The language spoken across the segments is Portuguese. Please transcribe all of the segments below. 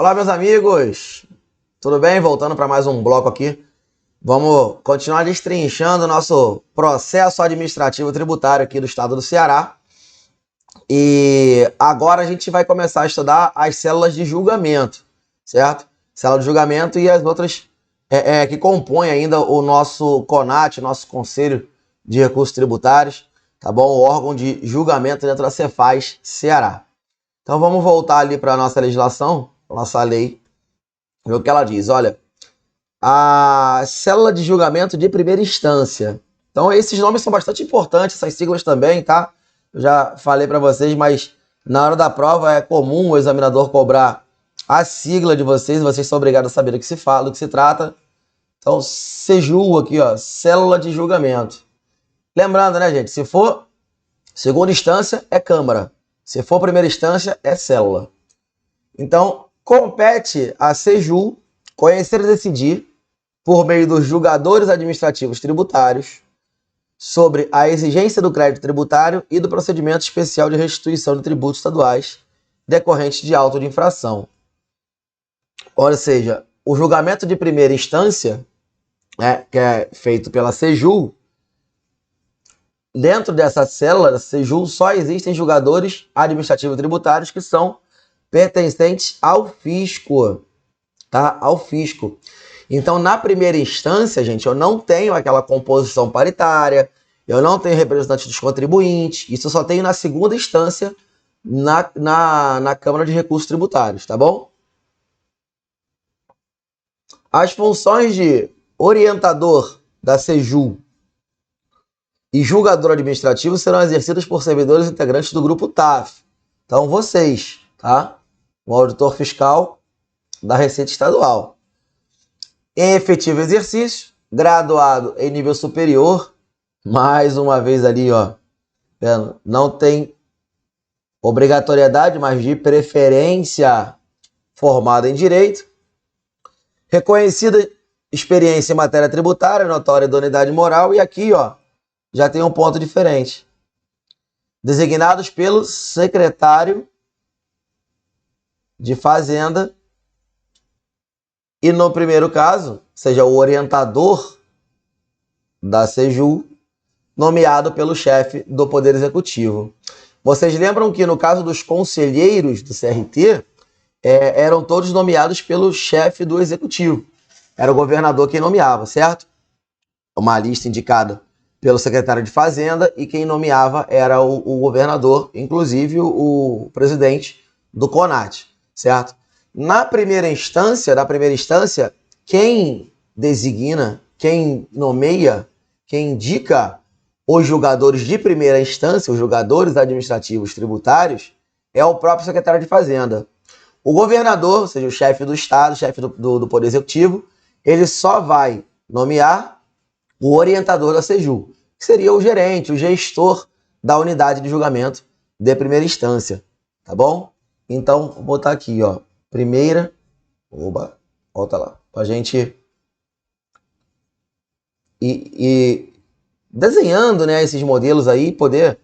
Olá, meus amigos, tudo bem? Voltando para mais um bloco aqui. Vamos continuar destrinchando o nosso processo administrativo tributário aqui do estado do Ceará. E agora a gente vai começar a estudar as células de julgamento, certo? Célula de julgamento e as outras que compõem ainda o nosso CONAT, nosso Conselho de Recursos Tributários, tá bom? O órgão de julgamento dentro da Cefaz Ceará. Então vamos voltar ali para a nossa legislação, nossa lei, ver o que ela diz. Olha, a célula de julgamento de primeira instância. Então esses nomes são bastante importantes, essas siglas também, tá? Eu já falei para vocês, mas na hora da prova é comum o examinador cobrar a sigla de vocês, vocês são obrigados a saber do que se fala, do que se trata. Então, CEJU aqui, ó, célula de julgamento. Lembrando, né, gente, se for segunda instância, é Câmara. Se for primeira instância, é célula. Então, compete a CEJU conhecer e decidir, por meio dos julgadores administrativos tributários, sobre a exigência do crédito tributário e do procedimento especial de restituição de tributos estaduais decorrentes de auto de infração. Ou seja, o julgamento de primeira instância, que é feito pela CEJU, dentro dessa célula da CEJU só existem julgadores administrativos tributários que são pertencentes ao fisco, tá? Ao fisco. Então, na primeira instância, gente, eu não tenho aquela composição paritária, eu não tenho representantes dos contribuintes, isso eu só tenho na segunda instância na Câmara de Recursos Tributários, tá bom? As funções de orientador da CEJU e julgador administrativo serão exercidas por servidores integrantes do grupo TAF. Então, vocês, tá? O auditor fiscal da Receita Estadual. Em efetivo exercício, graduado em nível superior, mais uma vez ali, ó, não tem obrigatoriedade, mas de preferência formado em direito, reconhecida experiência em matéria tributária, notória idoneidade moral, e aqui, ó, já tem um ponto diferente. Designados pelo secretário de Fazenda. E no primeiro caso, seja o orientador da CEJU, nomeado pelo chefe do Poder Executivo. Vocês lembram que no caso dos conselheiros do CRT, eram todos nomeados pelo chefe do Executivo. Era o governador quem nomeava, certo? Uma lista indicada pelo secretário de Fazenda e quem nomeava era o governador, inclusive o presidente do CONAT, certo? Na primeira instância, quem designa, quem nomeia, quem indica os julgadores de primeira instância, os julgadores administrativos tributários, é o próprio secretário de Fazenda. O governador, ou seja, o chefe do Estado, chefe do Poder Executivo, ele só vai nomear o orientador da CEJU, que seria o gerente, o gestor da unidade de julgamento de primeira instância, tá bom? Então, vou botar aqui, ó, primeira, volta lá, pra gente ir desenhando, né, esses modelos aí, poder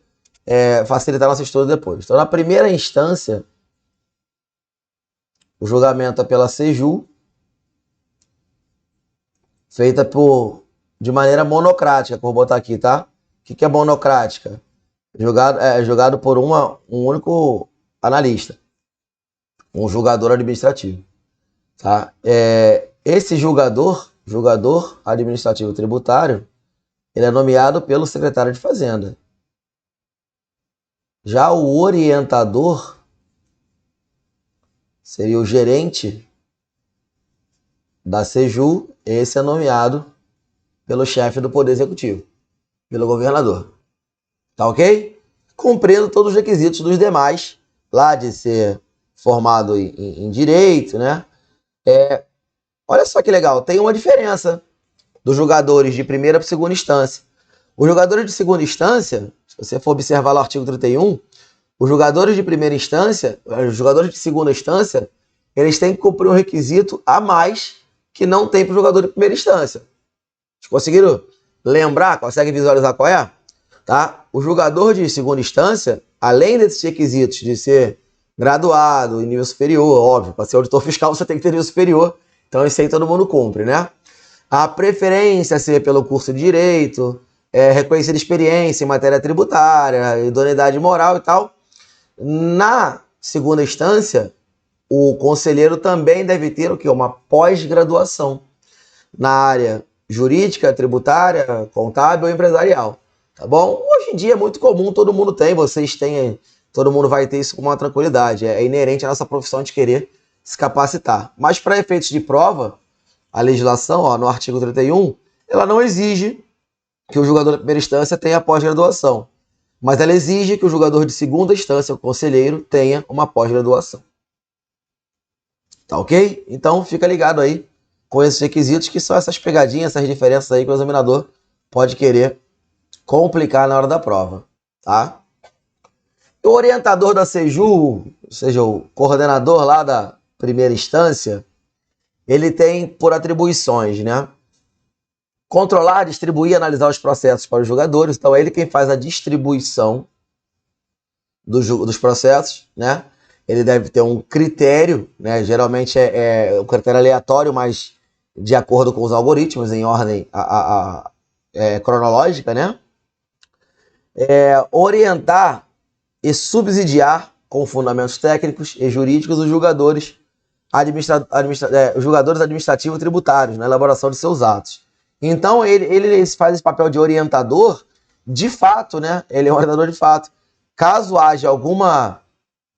facilitar nosso estudo depois. Então, na primeira instância, o julgamento é pela CEJU, feita de maneira monocrática, que eu vou botar aqui, tá? O que é monocrática? Julgado por um único analista, um julgador administrativo, tá? Esse julgador administrativo tributário, ele é nomeado pelo secretário de Fazenda. Já o orientador seria o gerente da CEJU, esse é nomeado pelo chefe do Poder Executivo, pelo governador. Tá ok? Cumprindo todos os requisitos dos demais, lá de ser formado em direito, né? Olha só que legal, tem uma diferença dos julgadores de primeira para segunda instância. Os julgadores de segunda instância, se você for observar lá o artigo 31, os julgadores de primeira instância, os julgadores de segunda instância, eles têm que cumprir um requisito a mais que não tem para o jogador de primeira instância. Vocês conseguiram lembrar? Conseguem visualizar qual é? Tá? O julgador de segunda instância, além desses requisitos de ser graduado, em nível superior, óbvio. Para ser auditor fiscal você tem que ter nível superior, então isso aí todo mundo cumpre, né? A preferência ser pelo curso de Direito, reconhecer experiência em matéria tributária, idoneidade moral e tal. Na segunda instância, o conselheiro também deve ter o quê? Uma pós-graduação na área jurídica, tributária, contábil ou empresarial, tá bom? Hoje em dia é muito comum, todo mundo tem, vocês têm, todo mundo vai ter isso com uma tranquilidade. É inerente à nossa profissão de querer se capacitar. Mas para efeitos de prova, a legislação, ó, no artigo 31, ela não exige que o julgador de primeira instância tenha pós-graduação, mas ela exige que o julgador de segunda instância, o conselheiro, tenha uma pós-graduação. Tá ok? Então fica ligado aí com esses requisitos, que são essas pegadinhas, essas diferenças aí que o examinador pode querer complicar na hora da prova, tá? O orientador da CEJU, ou seja, o coordenador lá da primeira instância, ele tem por atribuições, né? Controlar, distribuir e analisar os processos para os julgadores. Então é ele quem faz a distribuição dos processos, né? Ele deve ter um critério, né? Geralmente é um critério aleatório, mas de acordo com os algoritmos, em ordem cronológica, né? Orientar e subsidiar com fundamentos técnicos e jurídicos os julgadores, julgadores administrativos e tributários na elaboração de seus atos. Então ele faz esse papel de orientador de fato, né? Ele é um orientador de fato. Caso haja alguma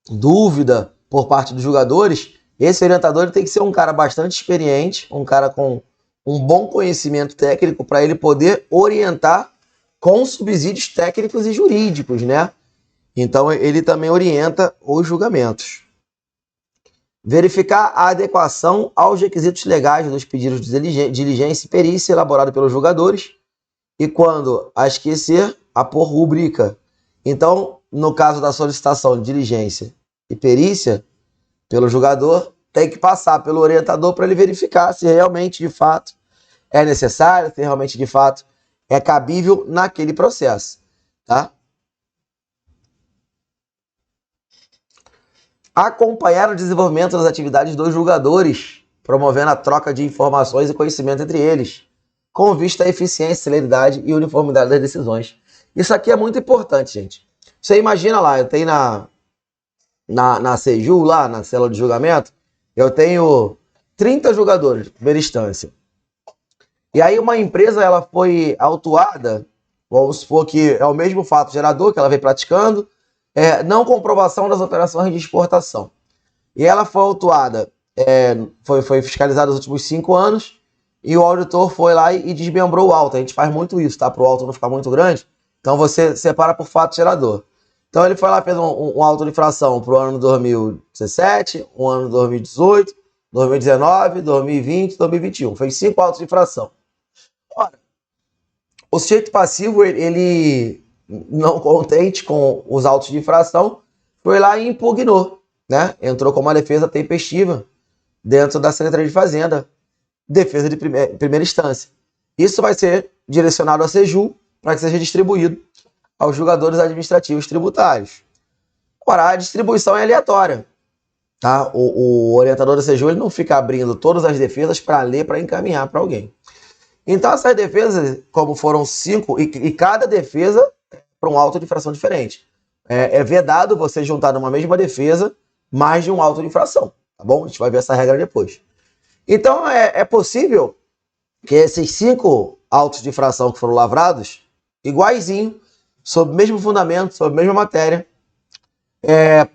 dúvida por parte dos julgadores, esse orientador tem que ser um cara bastante experiente, um cara com um bom conhecimento técnico para ele poder orientar com subsídios técnicos e jurídicos, né? Então ele também orienta os julgamentos. Verificar a adequação aos requisitos legais dos pedidos de diligência e perícia elaborados pelos julgadores e, quando a esquecer, a por rubrica. Então, no caso da solicitação de diligência e perícia pelo julgador, tem que passar pelo orientador para ele verificar se realmente, de fato, é necessário, se realmente, de fato, é cabível naquele processo, tá? Acompanhar o desenvolvimento das atividades dos julgadores, promovendo a troca de informações e conhecimento entre eles, com vista à eficiência, celeridade e uniformidade das decisões. Isso aqui é muito importante, gente. Você imagina lá, eu tenho na CEJU, lá na célula de julgamento, eu tenho 30 julgadores de primeira instância. E aí uma empresa, ela foi autuada, vamos supor que é o mesmo fato gerador que ela vem praticando, não comprovação das operações de exportação. E ela foi autuada, foi fiscalizada nos últimos 5 anos, e o auditor foi lá e desmembrou o auto. A gente faz muito isso, tá? Para o auto não ficar muito grande. Então você separa por fato gerador. Então ele foi lá, fez um auto de infração para o ano 2017, um ano 2018, 2019, 2020, 2021. Fez 5 autos de infração. Ora, o sujeito passivo, ele não contente com os autos de infração, foi lá e impugnou, né? Entrou com uma defesa tempestiva dentro da Secretaria de Fazenda, defesa de primeira instância. Isso vai ser direcionado à CEJU para que seja distribuído aos julgadores administrativos tributários. Ora, a distribuição é aleatória, tá? O orientador da CEJU, ele não fica abrindo todas as defesas para ler, para encaminhar para alguém. Então essas defesas, como foram 5, e cada defesa para um auto de infração diferente. É vedado você juntar numa mesma defesa mais de um auto de infração, tá bom? A gente vai ver essa regra depois. Então é possível que esses 5 autos de infração que foram lavrados, iguaizinho, sob o mesmo fundamento, sob a mesma matéria,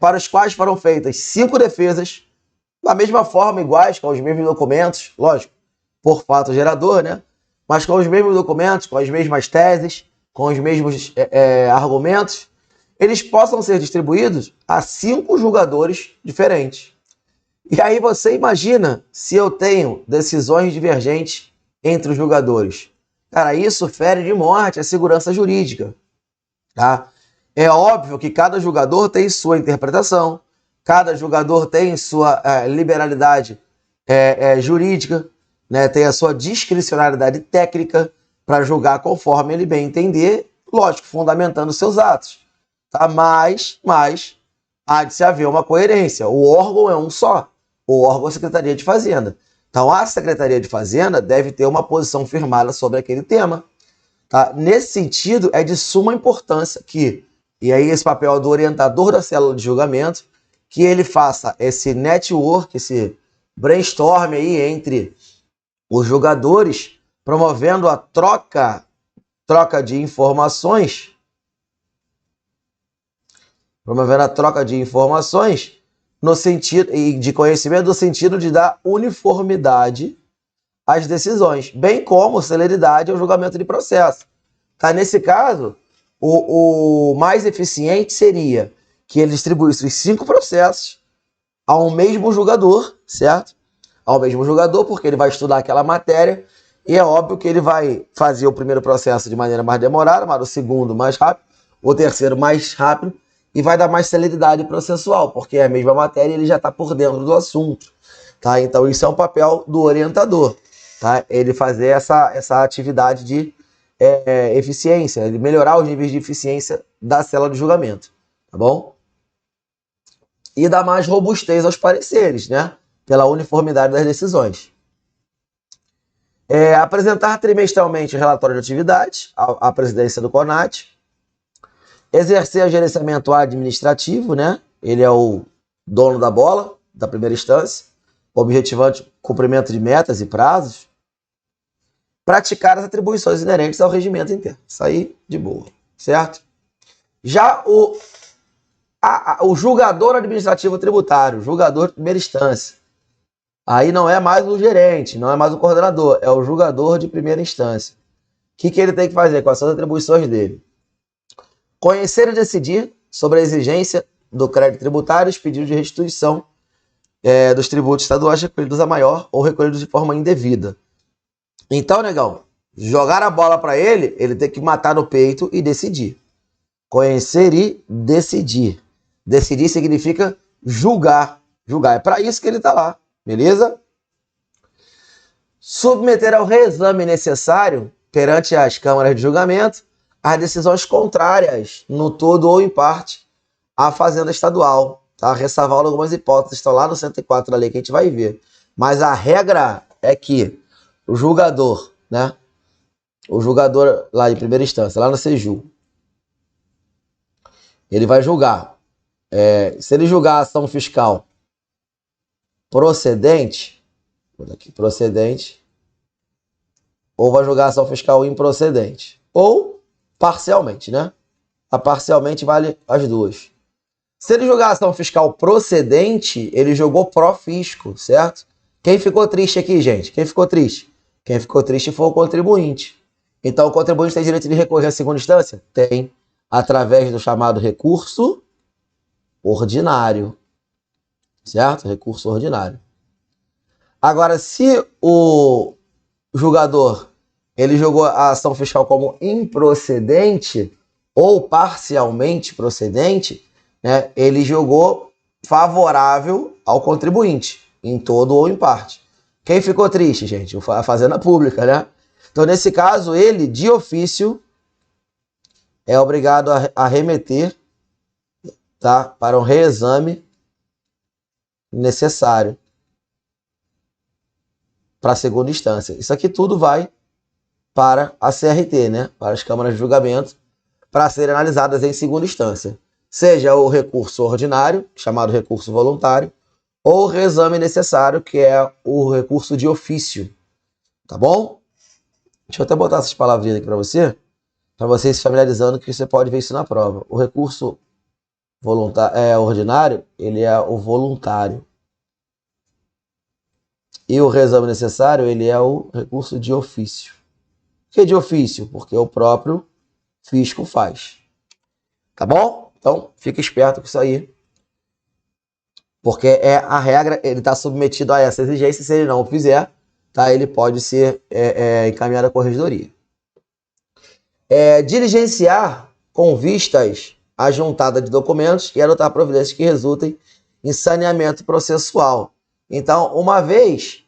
para os quais foram feitas 5 defesas, da mesma forma, iguais, com os mesmos documentos, lógico, por fato gerador, né? Mas com os mesmos documentos, com as mesmas teses, com os mesmos argumentos, eles possam ser distribuídos a 5 julgadores diferentes. E aí você imagina se eu tenho decisões divergentes entre os julgadores. Cara, isso fere de morte a segurança jurídica, tá? É óbvio que cada julgador tem sua interpretação, cada julgador tem sua liberalidade jurídica, né? Tem a sua discricionariedade técnica para julgar conforme ele bem entender, lógico, fundamentando seus atos, tá? Mas há de se haver uma coerência. O órgão é um só. O órgão é a Secretaria de Fazenda. Então, a Secretaria de Fazenda deve ter uma posição firmada sobre aquele tema. Tá? Nesse sentido, é de suma importância que, e aí esse papel é do orientador da célula de julgamento, que ele faça esse network, esse brainstorm aí entre os julgadores, promovendo a troca de informações, no sentido e de conhecimento, no sentido de dar uniformidade às decisões, bem como celeridade ao julgamento de processo. Tá? Nesse caso, o mais eficiente seria que ele distribuísse os 5 processos ao mesmo julgador, certo? Ao mesmo julgador, porque ele vai estudar aquela matéria, e é óbvio que ele vai fazer o primeiro processo de maneira mais demorada, mas o segundo mais rápido, o terceiro mais rápido, e vai dar mais celeridade processual, porque é a mesma matéria e ele já está por dentro do assunto. Tá? Então isso é um papel do orientador, tá? Ele fazer essa atividade de eficiência, ele melhorar os níveis de eficiência da célula de julgamento, tá bom? E dar mais robustez aos pareceres, né? Pela uniformidade das decisões. Apresentar trimestralmente o relatório de atividade à presidência do CONAT. Exercer o gerenciamento administrativo, né? Ele é o dono da bola, da primeira instância, objetivando o cumprimento de metas e prazos. Praticar as atribuições inerentes ao regimento interno. Isso aí, de boa, certo? Já o julgador administrativo tributário, julgador de primeira instância. Aí não é mais o gerente, não é mais o coordenador, é o julgador de primeira instância. O que ele tem que fazer? Quais são as atribuições dele? Conhecer e decidir sobre a exigência do crédito tributário e os pedidos de restituição dos tributos estaduais recolhidos a maior ou recolhidos de forma indevida. Então, negão, jogar a bola para ele tem que matar no peito e decidir. Conhecer e decidir. Decidir significa julgar. Julgar. É para isso que ele está lá. Beleza? Submeter ao reexame necessário perante as câmaras de julgamento as decisões contrárias, no todo ou em parte, à Fazenda Estadual. Tá? Ressalvando algumas hipóteses, estão lá no 104 da lei que a gente vai ver. Mas a regra é que o julgador, né? O julgador lá em primeira instância, lá no CEJU, ele vai julgar. Se ele julgar a ação fiscal procedente, ou vai julgar a ação fiscal improcedente, ou parcialmente, né? A parcialmente vale as duas. Se ele julgar a ação fiscal procedente, ele jogou pró-fisco, certo? Quem ficou triste aqui, gente? Quem ficou triste? Quem ficou triste foi o contribuinte. Então, o contribuinte tem direito de recorrer à segunda instância? Tem, através do chamado recurso ordinário, certo? Recurso ordinário. Agora, se o julgador ele julgou a ação fiscal como improcedente ou parcialmente procedente, né, ele julgou favorável ao contribuinte, em todo ou em parte. Quem ficou triste, gente? A Fazenda Pública, né? Então, nesse caso, ele, de ofício, é obrigado a remeter, tá, para um reexame necessário para a segunda instância. Isso aqui tudo vai para a CRT, né? Para as câmaras de julgamento, para serem analisadas em segunda instância. Seja o recurso ordinário, chamado recurso voluntário, ou o reexame necessário, que é o recurso de ofício. Tá bom? Deixa eu até botar essas palavrinhas aqui para você se familiarizando, que você pode ver isso na prova. O recurso ordinário, ele é o voluntário. E o reexame necessário, ele é o recurso de ofício. Por que de ofício? Porque o próprio fisco faz. Tá bom? Então, fica esperto com isso aí. Porque a regra, ele está submetido a essa exigência. Se ele não o fizer, tá, ele pode ser encaminhado à corregedoria. Diligenciar com vistas à juntada de documentos e adotar providências que resultem em saneamento processual. Então, uma vez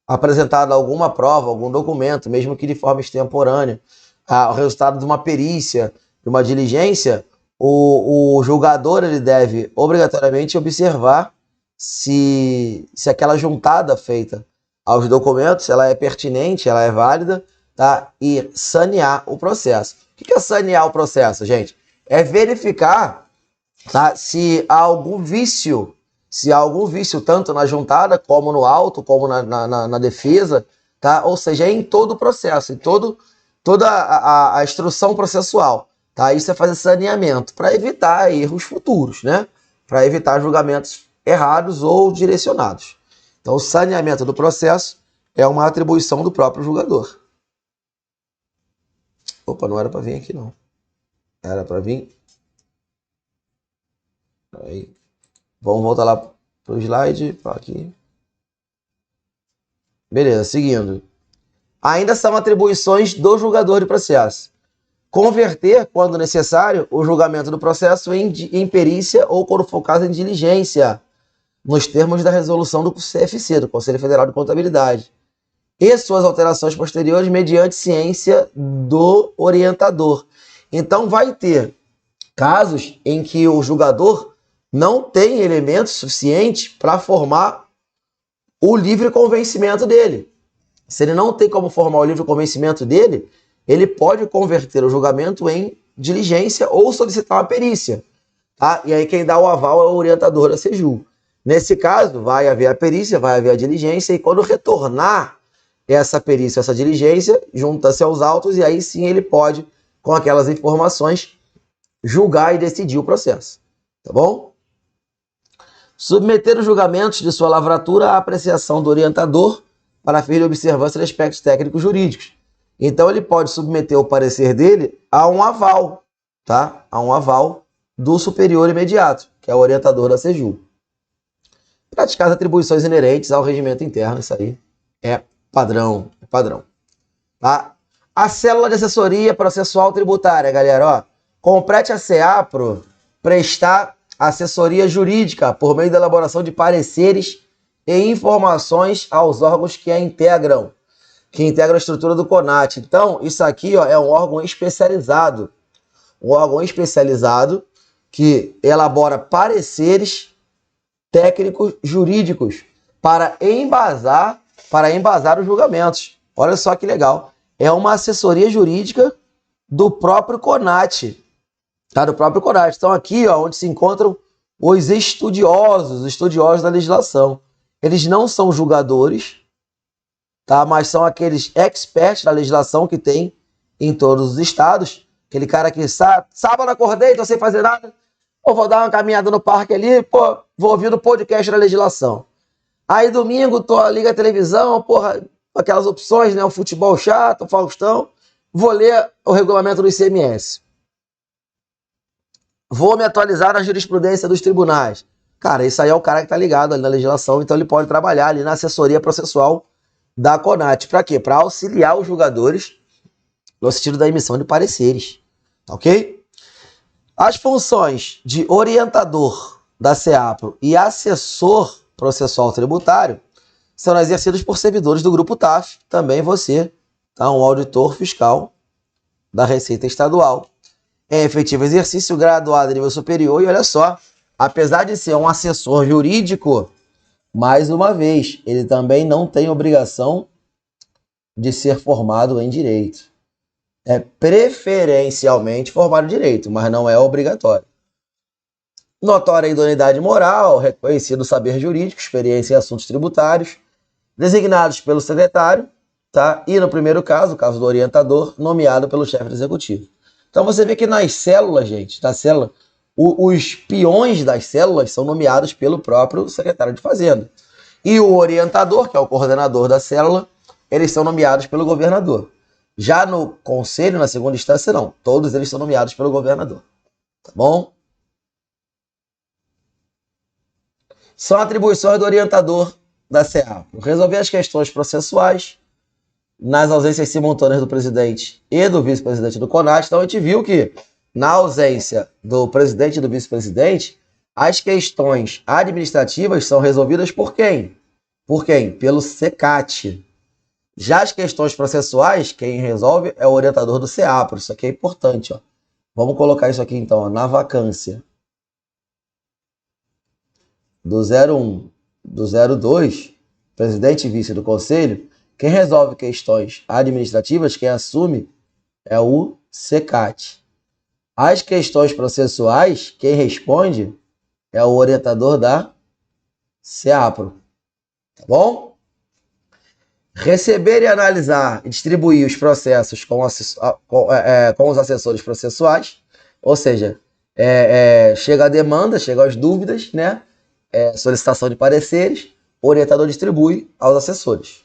apresentada alguma prova, algum documento, mesmo que de forma extemporânea, o resultado de uma perícia, de uma diligência, o julgador ele deve obrigatoriamente observar se aquela juntada feita aos documentos ela é pertinente, ela é válida, tá? E sanear o processo. O que é sanear o processo, gente? É verificar, tá, se há algum vício, tanto na juntada, como no auto, como na defesa, tá? Ou seja, em todo o processo, toda a instrução processual. Tá? Isso é fazer saneamento para evitar erros futuros, né? Para evitar julgamentos errados ou direcionados. Então, o saneamento do processo é uma atribuição do próprio julgador. Opa, não era para vir aqui, não. Era para vir. Aí. Vamos voltar lá para o slide. Aqui. Beleza, seguindo. Ainda são atribuições do julgador de processo. Converter, quando necessário, o julgamento do processo em perícia ou, quando for caso, em diligência, nos termos da resolução do CFC, do Conselho Federal de Contabilidade, e suas alterações posteriores mediante ciência do orientador. Então, vai ter casos em que o julgador não tem elementos suficientes para formar o livre convencimento dele. Se ele não tem como formar o livre convencimento dele, ele pode converter o julgamento em diligência ou solicitar uma perícia. Tá? E aí quem dá o aval é o orientador da CEJU. Nesse caso, vai haver a perícia, vai haver a diligência, e quando retornar essa perícia, essa diligência, junta-se aos autos, e aí sim ele pode, com aquelas informações, julgar e decidir o processo. Tá bom? Submeter os julgamentos de sua lavratura à apreciação do orientador para fins de observância de aspectos técnicos jurídicos. Então ele pode submeter o parecer dele a um aval, tá? A um aval do superior imediato, que é o orientador da CEJU. Praticar as atribuições inerentes ao regimento interno, isso aí é padrão, tá? A célula de assessoria processual tributária, galera, ó, compete a CEAPRO prestar assessoria jurídica por meio da elaboração de pareceres e informações aos órgãos que a integram, a estrutura do CONAT. Então, isso aqui, ó, é um órgão especializado. Um órgão especializado que elabora pareceres técnicos jurídicos para embasar os julgamentos. Olha só que legal. É uma assessoria jurídica do próprio CONAT. Tá? Do próprio CONAT. Então, aqui, ó, onde se encontram os estudiosos da legislação. Eles não são julgadores, tá? Mas são aqueles experts da legislação que tem em todos os estados. Aquele cara que sábado acordei, tô sem fazer nada, ou vou dar uma caminhada no parque ali, pô, vou ouvir o podcast da legislação. Aí domingo, liga a televisão, porra, aquelas opções, né? O futebol chato, o Faustão, vou ler o regulamento do ICMS. Vou me atualizar na jurisprudência dos tribunais. Cara, isso aí é o cara que tá ligado ali na legislação, então ele pode trabalhar ali na assessoria processual da CONAT. Para quê? Para auxiliar os julgadores no sentido da emissão de pareceres. Ok? As funções de orientador da CEAPRO e assessor processual tributário são exercidas por servidores do Grupo TAF, também você, tá? Um auditor fiscal da Receita Estadual, em efetivo exercício, graduado a nível superior, e olha só, apesar de ser um assessor jurídico, mais uma vez, ele também não tem obrigação de ser formado em direito. É preferencialmente formado em direito, mas não é obrigatório. Notória idoneidade moral, reconhecido saber jurídico, experiência em assuntos tributários, designados pelo secretário, tá? E no primeiro caso, o caso do orientador, nomeado pelo chefe do executivo. Então você vê que nas células, gente, os peões das células são nomeados pelo próprio secretário de Fazenda. E o orientador, que é o coordenador da célula, eles são nomeados pelo governador. Já no conselho, na segunda instância, não. Todos eles são nomeados pelo governador. Tá bom? São atribuições do orientador da CEAPRO. Resolver as questões processuais nas ausências simultâneas do presidente e do vice-presidente do CONAT. Então a gente viu que, na ausência do presidente e do vice-presidente, as questões administrativas são resolvidas por quem? Por quem? Pelo CECAT. Já as questões processuais, quem resolve é o orientador do CEAPRO. Isso aqui é importante, ó. Vamos colocar isso aqui então, ó, na vacância do 01, do 02, presidente e vice do conselho, quem resolve questões administrativas, quem assume é o CECAT. As questões processuais, quem responde é o orientador da CEAPRO. Tá bom? Receber e analisar e distribuir os processos com os assessores processuais, ou seja, chega a demanda, chega as dúvidas, né? Solicitação de pareceres, o orientador distribui aos assessores.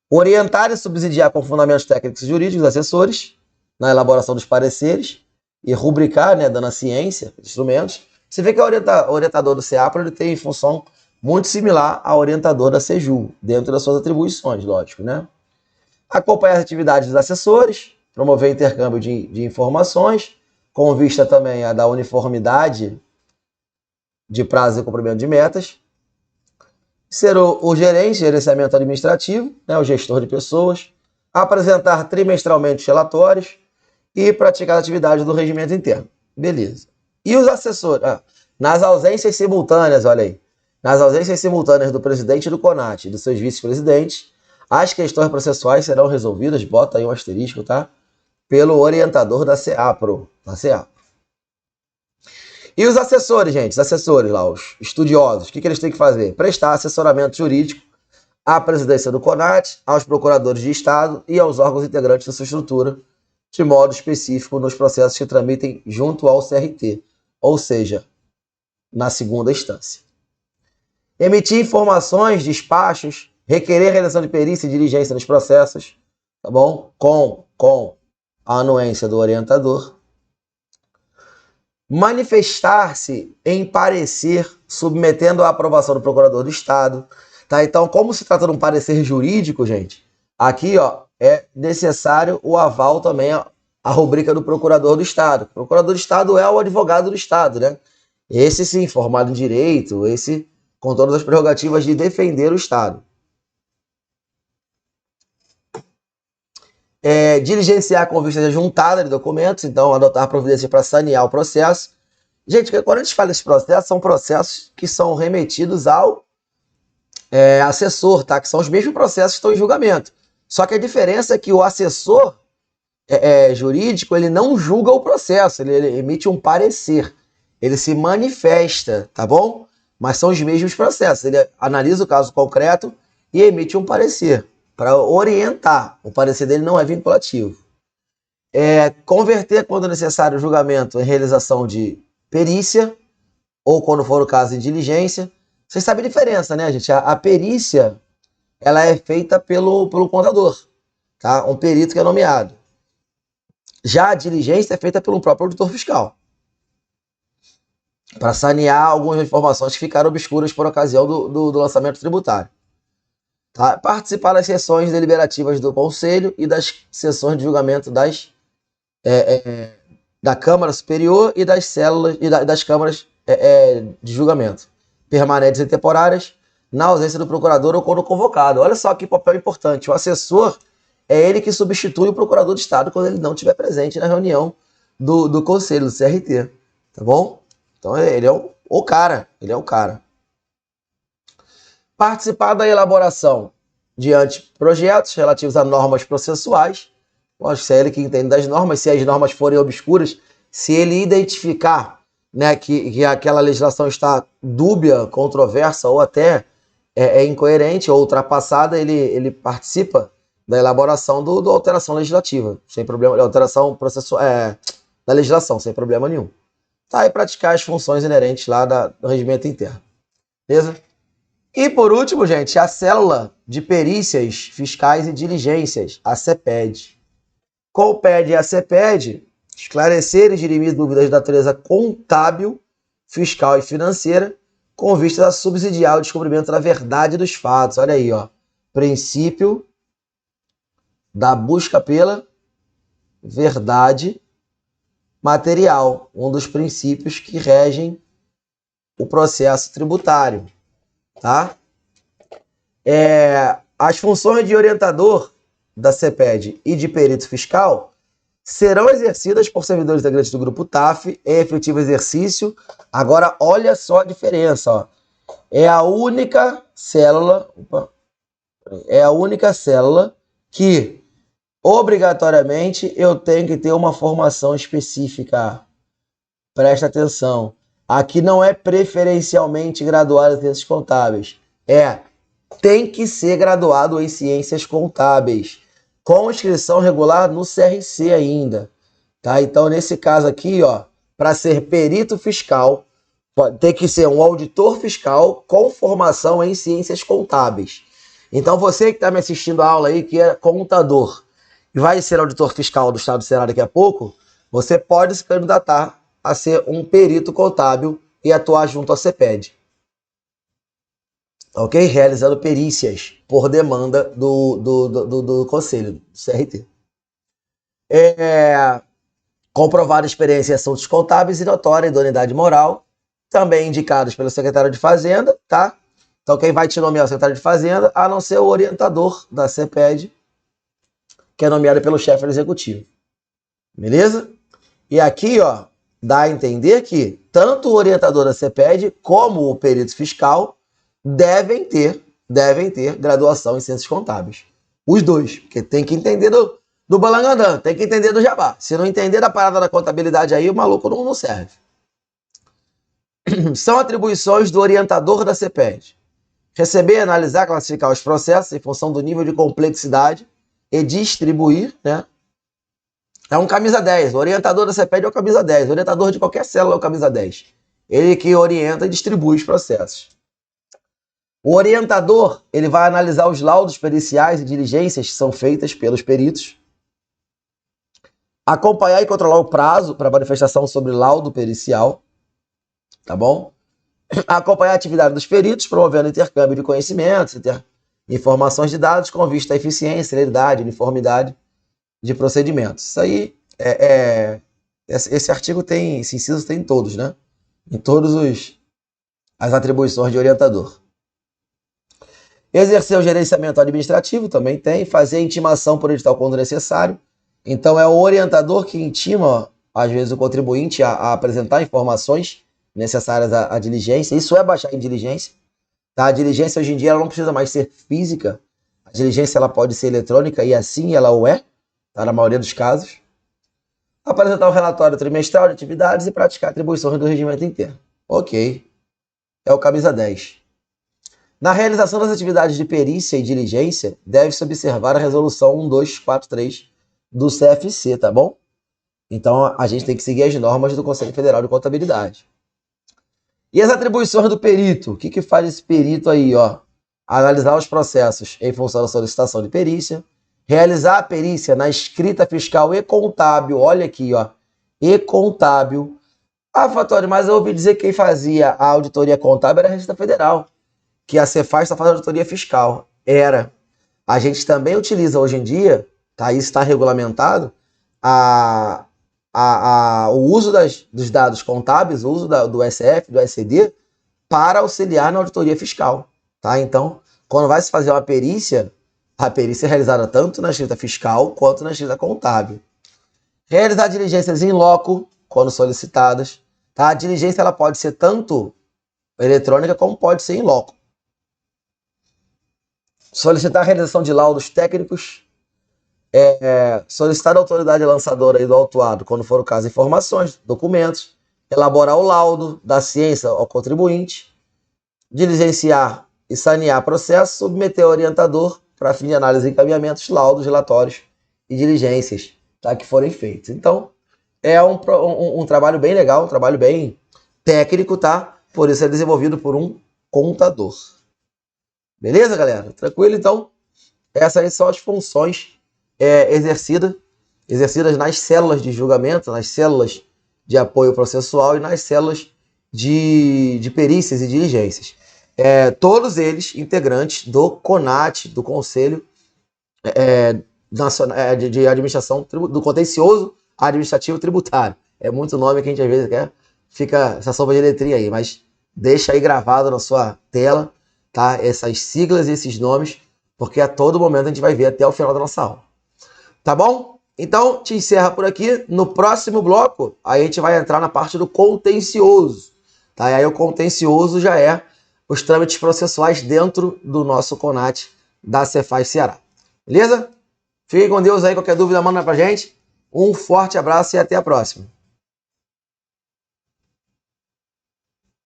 Orientar e subsidiar com fundamentos técnicos e jurídicos os assessores na elaboração dos pareceres e rubricar, né, dando a ciência, instrumentos. Você vê que o orientador do CEAPRO ele tem função muito similar ao orientador da CEJU, dentro das suas atribuições, lógico, né? Acompanhar as atividades dos assessores, promover intercâmbio de informações, com vista também a da uniformidade de prazo e cumprimento de metas. Ser o gerente, gerenciamento administrativo, né, o gestor de pessoas. Apresentar trimestralmente relatórios e praticar atividades do regimento interno. Beleza. E os assessores? Nas ausências simultâneas, olha aí. Nas ausências simultâneas do presidente do CONAT e dos seus vice-presidentes, as questões processuais serão resolvidas, bota aí um asterisco, tá? Pelo orientador da CEAPRO. E os assessores, gente? Os assessores lá, os estudiosos, o que eles têm que fazer? Prestar assessoramento jurídico à presidência do CONAT, aos procuradores de Estado e aos órgãos integrantes da sua estrutura, de modo específico nos processos que tramitem junto ao CRT, ou seja, na segunda instância. Emitir informações, despachos, requerer realização de perícia e diligência nos processos, tá bom? Com a anuência do orientador. Manifestar-se em parecer, submetendo à aprovação do procurador do Estado. Tá? Então, como se trata de um parecer jurídico, gente, aqui ó, é necessário o aval também, a rubrica do procurador do Estado. O procurador do Estado é o advogado do Estado, né? Esse sim, formado em direito, esse com todas as prerrogativas de defender o Estado. Diligenciar com vista de juntada de documentos, então adotar providências para sanear o processo. Gente, quando a gente fala desses processos, são processos que são remetidos ao assessor, tá? Que são os mesmos processos que estão em julgamento. Só que a diferença é que o assessor jurídico, ele não julga o processo, ele emite um parecer. Ele se manifesta, tá bom? Mas são os mesmos processos. Ele analisa o caso concreto e emite um parecer para orientar. O parecer dele não é vinculativo. Converter, quando necessário, o julgamento em realização de perícia, ou quando for o caso, em diligência. Vocês sabem a diferença, né, gente? A perícia, ela é feita pelo contador, tá? Um perito que é nomeado. Já a diligência é feita pelo próprio auditor fiscal, para sanear algumas informações que ficaram obscuras por ocasião do lançamento tributário. Tá? Participar das sessões deliberativas do Conselho e das sessões de julgamento da Câmara Superior e das células e das câmaras de julgamento, permanentes e temporárias, na ausência do procurador ou quando convocado. Olha só que papel importante. O assessor é ele que substitui o procurador de Estado quando ele não estiver presente na reunião do Conselho, do CRT. Tá bom? Então ele é o cara. Ele é o cara. Participar da elaboração de anteprojetos relativos a normas processuais. Lógico, se é ele que entende das normas, se as normas forem obscuras, se ele identificar, né, que aquela legislação está dúbia, controversa ou até incoerente ou ultrapassada, ele participa da elaboração da alteração legislativa, sem problema, alteração processual da legislação, sem problema nenhum. Tá? E praticar as funções inerentes lá do regimento interno. Beleza? E por último, gente, a célula de perícias fiscais e diligências, a CEPED. Compete a CEPED esclarecer e dirimir dúvidas de natureza contábil, fiscal e financeira, com vista a subsidiar o descobrimento da verdade dos fatos. Olha aí, ó. Princípio da busca pela verdade material, um dos princípios que regem o processo tributário, tá? As funções de orientador da CEPED e de perito fiscal serão exercidas por servidores integrantes do grupo TAF em efetivo exercício. Agora, olha só a diferença, ó. É a única célula que, obrigatoriamente, eu tenho que ter uma formação específica. Presta atenção. Aqui não é preferencialmente graduado em ciências contábeis. Tem que ser graduado em ciências contábeis, com inscrição regular no CRC ainda. Tá? Então, nesse caso aqui, ó, para ser perito fiscal, tem que ser um auditor fiscal com formação em ciências contábeis. Então, você que está me assistindo a aula aí, que é contador, e vai ser auditor fiscal do Estado do Ceará daqui a pouco, você pode se candidatar a ser um perito contábil e atuar junto à CEPED. Ok? Realizando perícias por demanda do Conselho, do CRT. Comprovada experiência em assuntos contábeis e notória idoneidade moral, também indicados pelo secretário de Fazenda, tá? Então, quem vai te nomear é o secretário de Fazenda, a não ser o orientador da CEPED, que é nomeado pelo chefe executivo. Beleza? E aqui, ó, dá a entender que tanto o orientador da CEPED como o perito fiscal devem ter graduação em ciências contábeis. Os dois, porque tem que entender do balangandã, tem que entender do jabá. Se não entender da parada da contabilidade aí, o maluco não serve. São atribuições do orientador da CEPED. Receber, analisar, classificar os processos em função do nível de complexidade e distribuir, né? É um camisa 10. O orientador da CEPED é o camisa 10. O orientador de qualquer célula é o camisa 10. Ele que orienta e distribui os processos. O orientador, ele vai analisar os laudos periciais e diligências que são feitas pelos peritos. Acompanhar e controlar o prazo para manifestação sobre laudo pericial. Tá bom? Acompanhar a atividade dos peritos, promovendo intercâmbio de conhecimentos, informações de dados com vista à eficiência, celeridade, uniformidade de procedimentos. Isso aí esse artigo tem, esse inciso tem em todos, né? Em todas as atribuições de orientador. Exercer o gerenciamento administrativo também tem. Fazer a intimação por edital quando necessário. Então é o orientador que intima, às vezes, o contribuinte a apresentar informações necessárias à diligência. Isso é baixar em diligência. Tá? A diligência hoje em dia ela não precisa mais ser física. A diligência ela pode ser eletrônica e assim ela o é, tá? Na maioria dos casos. Apresentar o relatório trimestral de atividades e praticar atribuições do regimento interno. Ok. É o camisa 10. Na realização das atividades de perícia e diligência, deve-se observar a resolução 1243 do CFC, tá bom? Então, a gente tem que seguir as normas do Conselho Federal de Contabilidade. E as atribuições do perito? O que faz esse perito aí, ó? Analisar os processos em função da solicitação de perícia, realizar a perícia na escrita fiscal e contábil, olha aqui, ó, e contábil. Ah, Fatori, mas eu ouvi dizer que quem fazia a auditoria contábil era a Receita Federal, que a Cefaz está fazendo auditoria fiscal. Era. A gente também utiliza hoje em dia, tá? Isso está regulamentado, o uso dos dados contábeis, o uso do SF, do SCD, para auxiliar na auditoria fiscal. Tá? Então, quando vai se fazer uma perícia, a perícia é realizada tanto na escrita fiscal quanto na escrita contábil. Realizar diligências em loco, quando solicitadas. Tá? A diligência ela pode ser tanto eletrônica como pode ser em loco. Solicitar a realização de laudos técnicos. Solicitar a autoridade lançadora do autuado, quando for o caso, informações, documentos. Elaborar o laudo da ciência ao contribuinte. Diligenciar e sanear processo. Submeter ao orientador para fim de análise e encaminhamentos, laudos, relatórios e diligências, tá, que forem feitos. Então, é um trabalho bem legal, um trabalho bem técnico, tá? Por isso é desenvolvido por um contador. Beleza, galera? Tranquilo? Então, essas aí são as funções exercidas nas células de julgamento, nas células de apoio processual e nas células de perícias e diligências. Todos eles integrantes do CONAT, do Conselho Nacional de Administração do Contencioso Administrativo Tributário. É muito nome que a gente às vezes fica essa sopa de letrinha aí, mas deixa aí gravado na sua tela, tá? Essas siglas e esses nomes, porque a todo momento a gente vai ver até o final da nossa aula. Tá bom? Então, te encerra por aqui. No próximo bloco, aí a gente vai entrar na parte do contencioso. Tá? E aí o contencioso já é os trâmites processuais dentro do nosso CONAT da Cefaz Ceará. Beleza? Fiquem com Deus aí. Qualquer dúvida, manda pra gente. Um forte abraço e até a próxima.